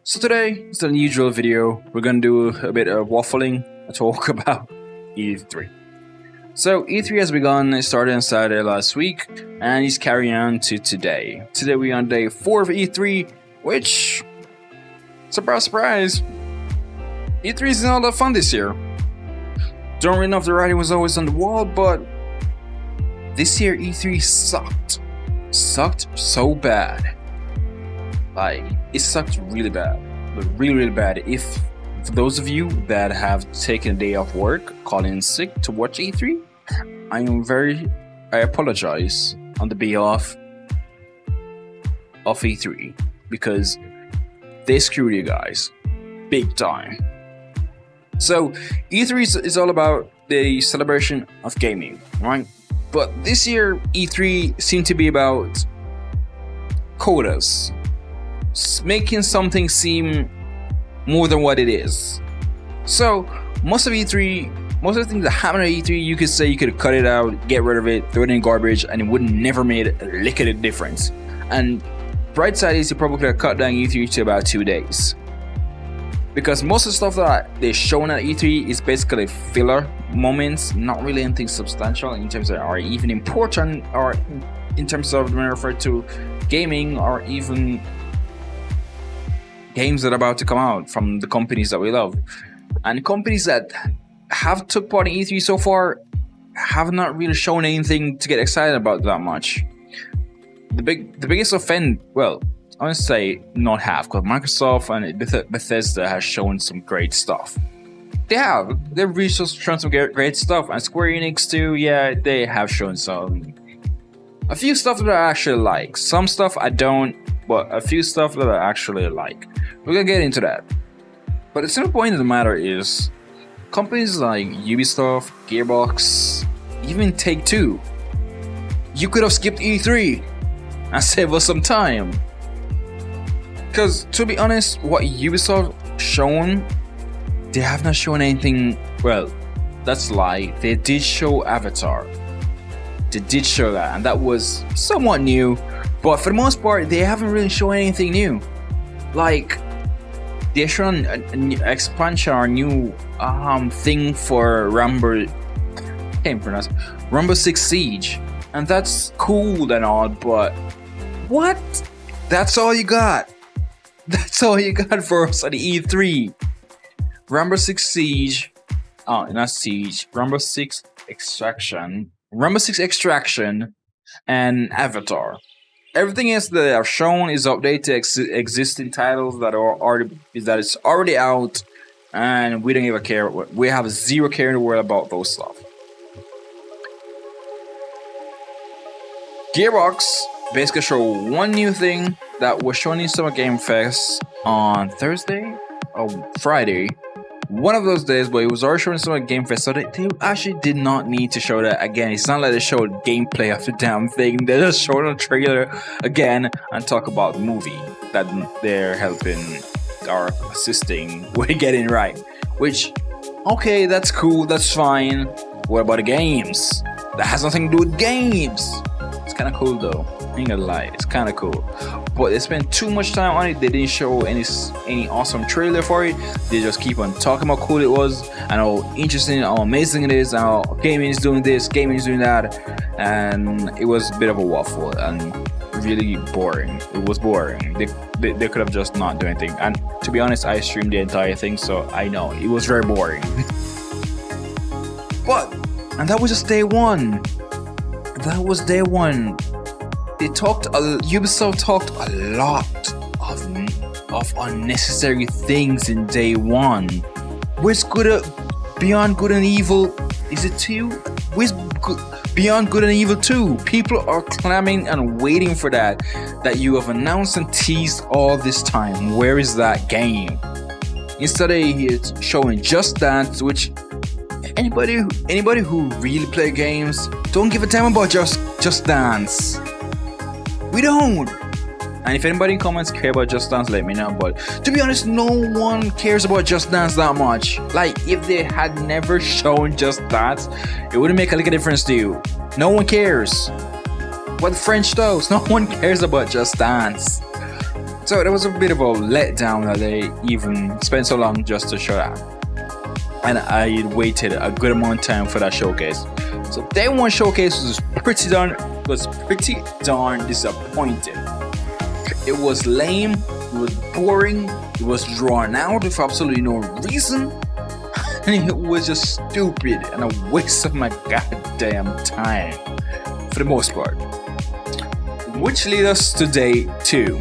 So today, it's an unusual video. We're gonna do a bit of waffling, a talk about E3. So E3 has begun. It started on Saturday last week, and it's carrying on to today. Today we're on day 4 of E3, which, surprise, surprise, E3 isn't all that fun this year. Don't really know if the writing was always on the wall, but this year E3 sucked. Sucked so bad. Like, it sucked really bad. But really bad. If, for those of you that have taken a day off work, called in sick to watch E3, I apologize on the behalf of E3. Because they screwed you guys. Big time. So, E3 is all about the celebration of gaming, right? But this year, E3 seemed to be about quotas, making something seem more than what it is. So, most of the things that happen at E3, you could say you could cut it out, get rid of it, throw it in garbage, and it would never made a lick of a difference. And bright side is you probably could have cut down E3 to about 2 days. Because most of the stuff that they're showing at E3 is basically filler moments, not really anything substantial in terms of are even important, or in terms of when I refer to gaming, or even games that are about to come out from the companies that we love. And companies that have took part in E3 so far have not really shown anything to get excited about that much. The biggest offend, well, I want to say not half, because Microsoft and Bethesda has shown some great stuff. They've really shown some great stuff, and Square Enix too, yeah, they have shown a few stuff that I actually like. Some stuff I don't, but a few stuff that I actually like. We're gonna get into that. But the simple point of the matter is, companies like Ubisoft, Gearbox, even Take-Two, you could have skipped E3 and saved us some time. Because, to be honest, what Ubisoft shown, they have not shown anything. Well, that's a lie. They did show Avatar. They did show that, and that was somewhat new. But for the most part, they haven't really shown anything new. Like, they're showing a new expansion or new thing for Rainbow Six Siege, and that's cool and all. But what? That's all you got. That's all you got for us at the E3. Rainbow Six Siege. Oh, not Siege. Rainbow Six Extraction. Rainbow Six Extraction and Avatar. Everything else that they have shown is updated to existing titles that is already out, and we don't even care. We have zero care in the world about those stuff. Gearbox basically showed one new thing that was shown in Summer Game Fest on Thursday or Friday. One of those days, but it was already shown in Summer Game Fest, so they actually did not need to show that again. It's not like they showed gameplay of the damn thing. They just showed a trailer again and talk about the movie that they're helping or assisting with getting right. Which, okay, that's cool, that's fine. What about the games? That has nothing to do with games. It's kind of cool though. I ain't gonna lie, it's kind of cool. But they spent too much time on it. They didn't show any awesome trailer for it. They just keep on talking about how cool it was and how interesting, how amazing it is, and how gaming is doing this, gaming is doing that, and it was a bit of a waffle and really boring. It was boring. They could have just not done anything. And to be honest, I streamed the entire thing, so I know it was very boring. And that was just day one. That was day one. Ubisoft talked a lot of unnecessary things in day one. Where's Beyond Good and Evil? Is it 2? Where's Beyond Good and Evil 2? People are clamming and waiting for that you have announced and teased all this time. Where is that game? Instead of showing Just Dance, which anybody who really play games don't give a damn about Just Dance. We don't. And if anybody in comments care about Just Dance, let me know. But to be honest, no one cares about Just Dance that much. Like, if they had never shown Just Dance, it wouldn't make a lick of difference to you. No one cares. What French toast? No one cares about Just Dance. So it was a bit of a letdown that they even spent so long just to show that. And I waited a good amount of time for that showcase. So day one showcase was pretty darn disappointing. It was lame, it was boring, it was drawn out with absolutely no reason, and it was just stupid and a waste of my goddamn time for the most part. Which leads us to day 2.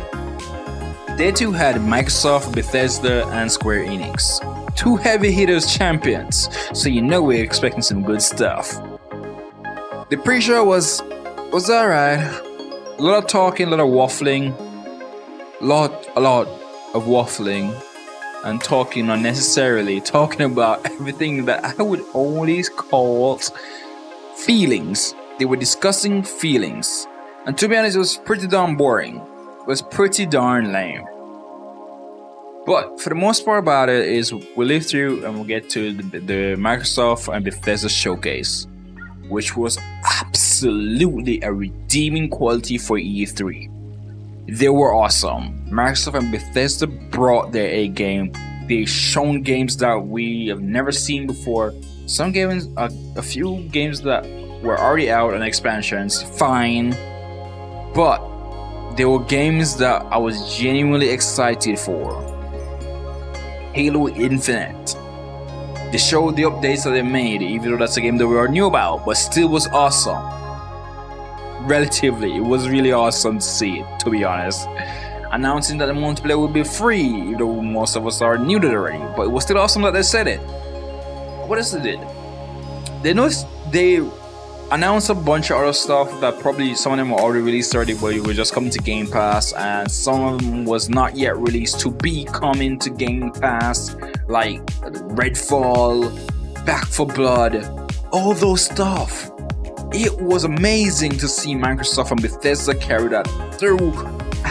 Day 2 had Microsoft, Bethesda, and Square Enix. 2 heavy hitters champions, so you know we're expecting some good stuff. The pre-show was alright. A lot of talking, a lot of waffling. A lot of waffling and talking unnecessarily, talking about everything that I would only call feelings. They were discussing feelings. And to be honest, it was pretty darn boring. It was pretty darn lame. But for the most part about it is we'll live through and we'll get to the Microsoft and Bethesda showcase, which was absolutely a redeeming quality for E3. They were awesome. Microsoft and Bethesda brought their A game. They shown games that we have never seen before. Some games, a few games that were already out and expansions, fine. But there were games that I was genuinely excited for. Halo Infinite. They showed the updates that they made, even though that's a game that we already knew about, but still was awesome. Relatively, it was really awesome to see it, to be honest. Announcing that the multiplayer would be free, even though most of us already knew that already, but it was still awesome that they said it. What else they did? They announced a bunch of other stuff that probably some of them were already released already, but it was just coming to Game Pass, and some of them was not yet released to be coming to Game Pass, like Redfall, Back 4 Blood, all those stuff. It was amazing to see Microsoft and Bethesda carry that through,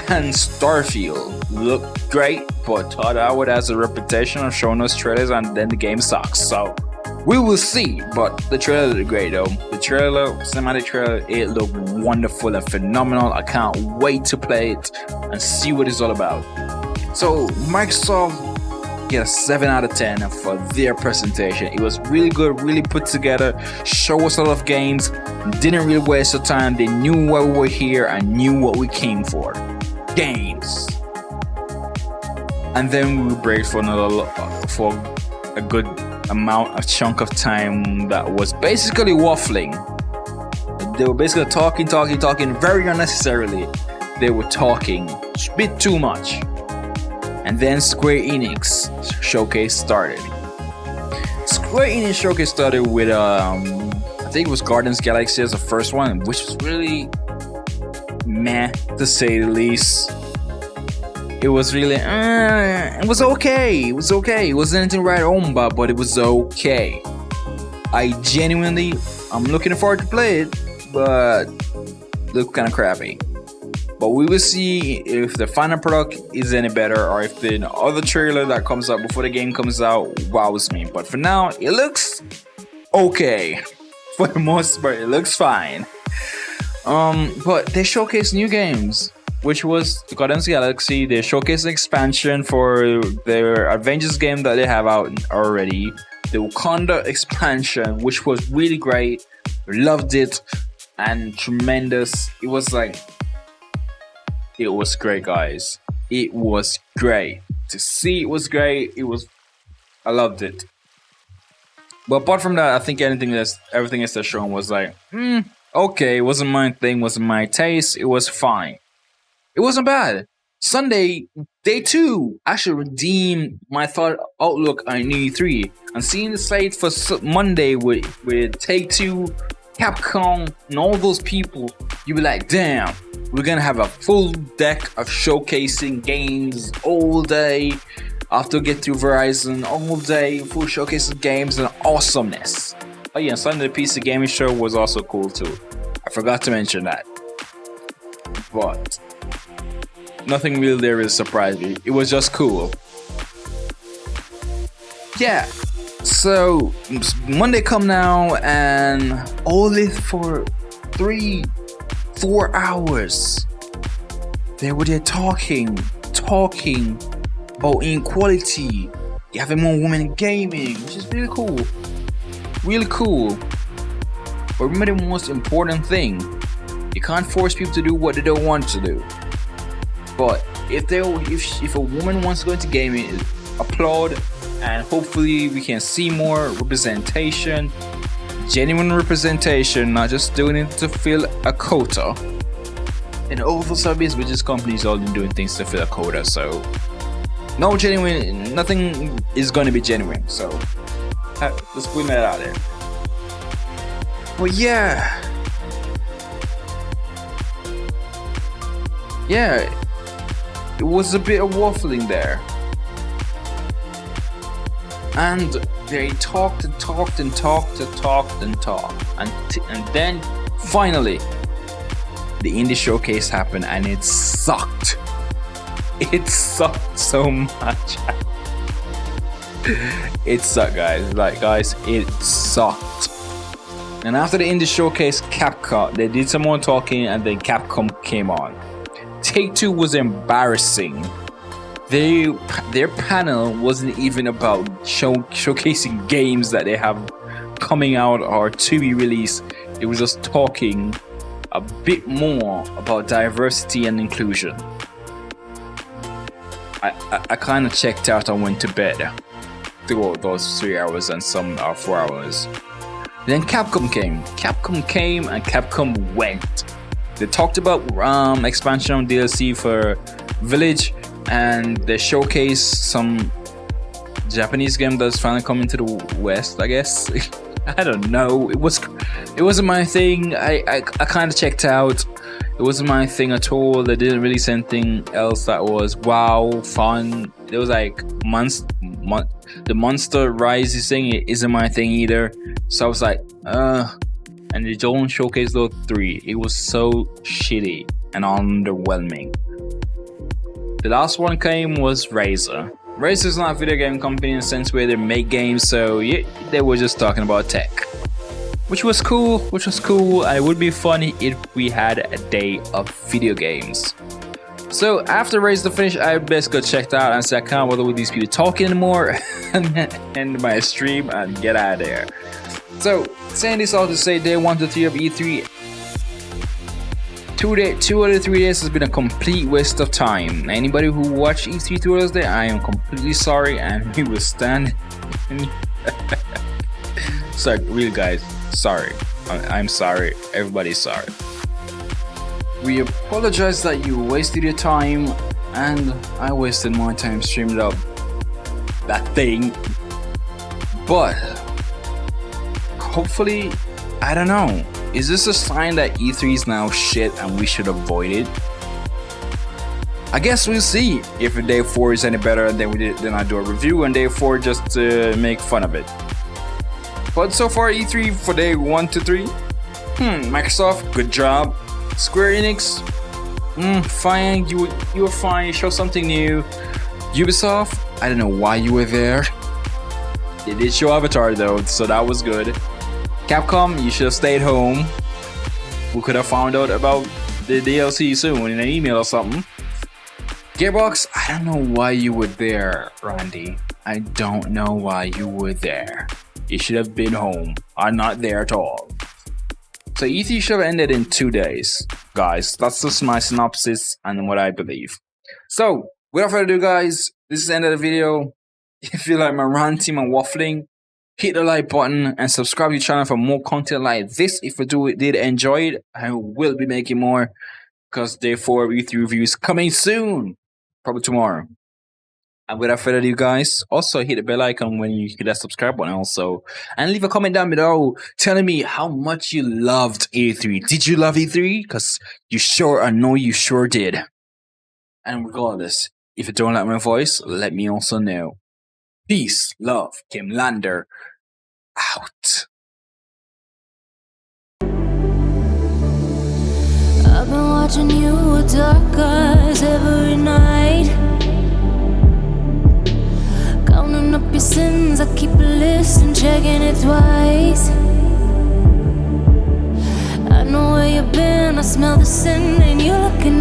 and Starfield looked great, but Todd Howard has a reputation of showing us trailers and then the game sucks, so we will see. But the trailer looked great though. The cinematic trailer, it looked wonderful and phenomenal. I can't wait to play it and see what it's all about. So Microsoft get a 7 out of 10 for their presentation. It was really good, really put together, show us a lot of games, didn't really waste our time. They knew why we were here and knew what we came for. Games. And then we break for a good a chunk of time that was basically waffling. They were basically talking very unnecessarily. They were talking a bit too much. And then Square Enix showcase started. Square Enix showcase started with I think it was Guardians Galaxy as the first one, which was really meh to say the least. It was really it was okay. It was okay. It wasn't anything right on about, but it was okay. I'm looking forward to play it, but it looked kind of crappy. But we will see if the final product is any better, or if the other trailer that comes out before the game comes out wows me. But for now, it looks okay. For the most part, it looks fine. But they showcased new games, which was Guardians Galaxy. They showcased an expansion for their Avengers game that they have out already. The Wakanda expansion, which was really great. Loved it and tremendous. It was great, guys. It was great to see. It was great. I loved it. But apart from that, I think everything else they're showing was like, okay. It wasn't my thing. Wasn't my taste. It was fine. It wasn't bad. Sunday, day 2, actually redeemed my outlook on E3. And seeing the slate for Monday with Take-Two, Capcom, and all those people, you be like, damn, we're gonna have a full deck of showcasing games all day. After get through Verizon all day, full showcase of games and awesomeness. Oh yeah, and Sunday the PC Gaming Show was also cool too. I forgot to mention that. But nothing really there really surprised me. It was just cool. Yeah. So Monday come now, and only for 3-4 hours they were there talking just talking about inequality, having more women in gaming, which is really cool. Really cool. But remember the most important thing, you can't force people to do what they don't want to do. But if a woman wants to go into gaming, applaud, and hopefully we can see more representation, genuine representation, not just doing it to fill a quota. And all the service with these companies all been doing things to fill a quota, so no genuine, nothing is going to be genuine. So let's put that out there. But yeah, it was a bit of waffling there, and they talked and talked and talked and talked and talked, and then finally the indie showcase happened, and it sucked. It sucked so much. It sucked, guys. It sucked. And after the indie showcase, Capcom, they did some more talking, and then Capcom came on. Take-Two was embarrassing. Their panel wasn't even about showcasing games that they have coming out or to be released. It was just talking a bit more about diversity and inclusion. I kind of checked out and went to bed through those 3 hours and some 4 hours. Then Capcom came and Capcom went. They talked about expansion on DLC for Village, and they showcased some Japanese game that's finally coming to the West, I guess. I don't know. It wasn't my thing. I kind of checked out. It wasn't my thing at all. They didn't really say anything else that was wow, fun. It was like the Monster Rise thing. It isn't my thing either. So I was like, and they don't showcase those 3. It was so shitty and underwhelming. The last one came was Razer. Razer's not a video game company in the sense where they make games, so yeah, they were just talking about tech. Which was cool. And it would be funny if we had a day of video games. So after Razer finished, I basically checked out and said I can't bother with these people talking anymore, and end my stream and get out of there. So saying this all to say, day 1 to 3 of E3, 2 out of 3 days has been a complete waste of time. Anybody who watched E3 through those days, I am completely sorry, and we will stand. So really, guys, sorry. I'm sorry. Everybody's sorry. We apologize that you wasted your time, and I wasted my time streaming up that thing. But hopefully, I don't know. Is this a sign that E3 is now shit and we should avoid it? I guess we'll see if day 4 is any better then I do a review, and day 4 just to make fun of it. But so far E3 for day 1 to 3. Microsoft, good job. Square Enix, fine. You were fine. You showed something new. Ubisoft, I don't know why you were there. They did show Avatar though, so that was good. Capcom, you should have stayed home. We could have found out about the DLC soon in an email or something. Gearbox, I don't know why you were there, Randy. I don't know why you were there. You should have been home. I'm not there at all. So E3 should have ended in 2 days. Guys, that's just my synopsis and what I believe. So, without further ado, guys, this is the end of the video. If you like my ranting and waffling, hit the like button and subscribe to the channel for more content like this. If you did enjoy it, I will be making more, because day 4 E3 reviews coming soon, probably tomorrow. And without further ado, guys, also hit the bell icon when you hit that subscribe button also, and leave a comment down below telling me how much you loved E3. Did you love E3? Because I know you sure did. And regardless, if you don't like my voice, let me also know. Peace, love, Gamelander, out. I've been watching you with dark eyes every night, counting up your sins. I keep a list and checking it twice. I know where you've been, I smell the sin, and you're looking